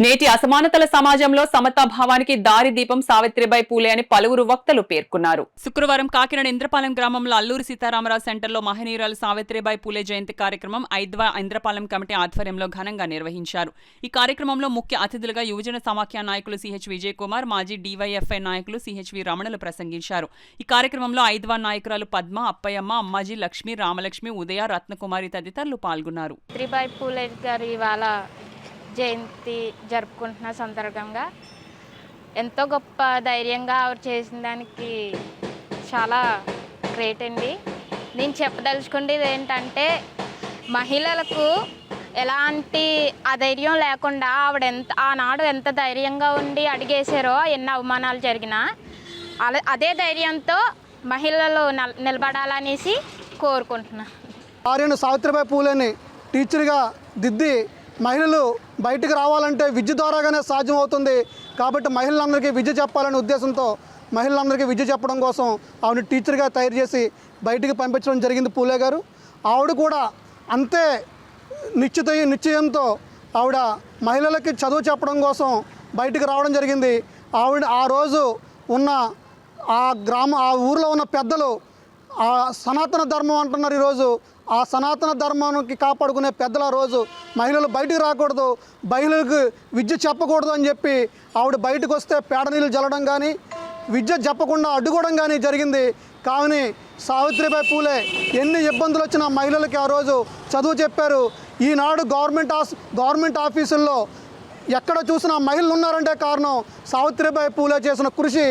నేటి అసమానతల సమాజంలో సమతాభావానికి దారి దీపం సావిత్రిబాయి పూలే అని పలువురు వక్తలు పేర్కొన్నారు. శుక్రవారం కాకినాడ ఇంద్రపాలెం గ్రామంలో అల్లూరి సీతారామరాజు సెంటర్లో మహనీయురాలు సావిత్రిబాయి పూలే జయంతి కార్యక్రమం ఐద్వా ఇంద్రపాలెం కమిటీ ఆధ్వర్యంలో ఘనంగా నిర్వహించారు. ఈ కార్యక్రమంలో ముఖ్య అతిథులుగా యువజన సమాఖ్య నాయకులు సిహెచ్ విజయ్ కుమార్, మాజీ డివైఎఫ్ఐ నాయకులు సిహెచ్వి రమణలు ప్రసంగించారు. ఈ కార్యక్రమంలో ఐద్వా నాయకురాలు పద్మ, అప్పయ్యమ్మ, అమ్మాజీ, లక్ష్మి, రామలక్ష్మి, ఉదయ, రత్నకుమారి తదితరులు పాల్గొన్నారు. సావిత్రిబాయి పూలే గారి ఇవాళ జయంతి జరుపుకుంటున్న సందర్భంగా ఎంతో గొప్ప ధైర్యంగా ఆవిడ చేసిన దానికి చాలా గ్రేట్ అండి. నేను చెప్పదలుచుకునేది ఏంటంటే మహిళలకు ఎలాంటి అధైర్యం లేకుండా ఆనాడు ఎంత ధైర్యంగా ఉండి అడిగేశారో ఎన్ని అవమానాలు జరిగినా అదే ధైర్యంతో మహిళలు నిలబడాలనేసి కోరుకుంటున్నాను. ఆర్యను సావిత్రిబాయి పూలేని టీచర్గా దిద్ది మహిళలు బయటికి రావాలంటే విద్య ద్వారాగానే సాధ్యం అవుతుంది. కాబట్టి మహిళలందరికీ విద్య చెప్పాలనే ఉద్దేశంతో మహిళలందరికీ విద్య చెప్పడం కోసం ఆవిడ టీచర్గా తయారు చేసి బయటికి పంపించడం జరిగింది పూలే గారు. ఆవిడ కూడా అంతే నిశ్చయంతో ఆవిడ మహిళలకి చదువు చెప్పడం కోసం బయటికి రావడం జరిగింది. ఆవిడ ఆ రోజు ఉన్న ఆ ఊరిలో ఉన్న పెద్దలు ఆ సనాతన ధర్మం అంటున్నారు. ఈరోజు ఆ సనాతన ధర్మానికి కాపాడుకునే పెద్దల రోజు మహిళలు బయటికి రాకూడదు, మహిళలకు విద్య చెప్పకూడదు అని చెప్పి ఆవిడ బయటకు వస్తే పేడ నీళ్ళు జల్లడం కానీ విద్య చెప్పకుండా అడ్డుకోవడం కానీ జరిగింది. కానీ సావిత్రిబాయి పూలే ఎన్ని ఇబ్బందులు వచ్చినా మహిళలకి ఆ రోజు చదువు చెప్పారు. ఈనాడు గవర్నమెంట్ ఆఫీసుల్లో ఎక్కడ చూసినా మహిళలు ఉన్నారంటే కారణం సావిత్రిబాయి పూలే చేసిన కృషి.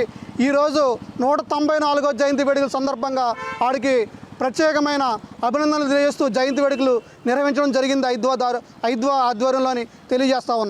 ఈరోజు 194వ జయంతి వేడుకల సందర్భంగా ఆవిడకి ప్రత్యేకమైన అభినందనలు తెలియజేస్తూ జయంతి వేడుకలు నిర్వహించడం జరిగింది. ఐద్వా ఆధ్వర్యంలోని తెలియజేస్తా ఉన్నాం.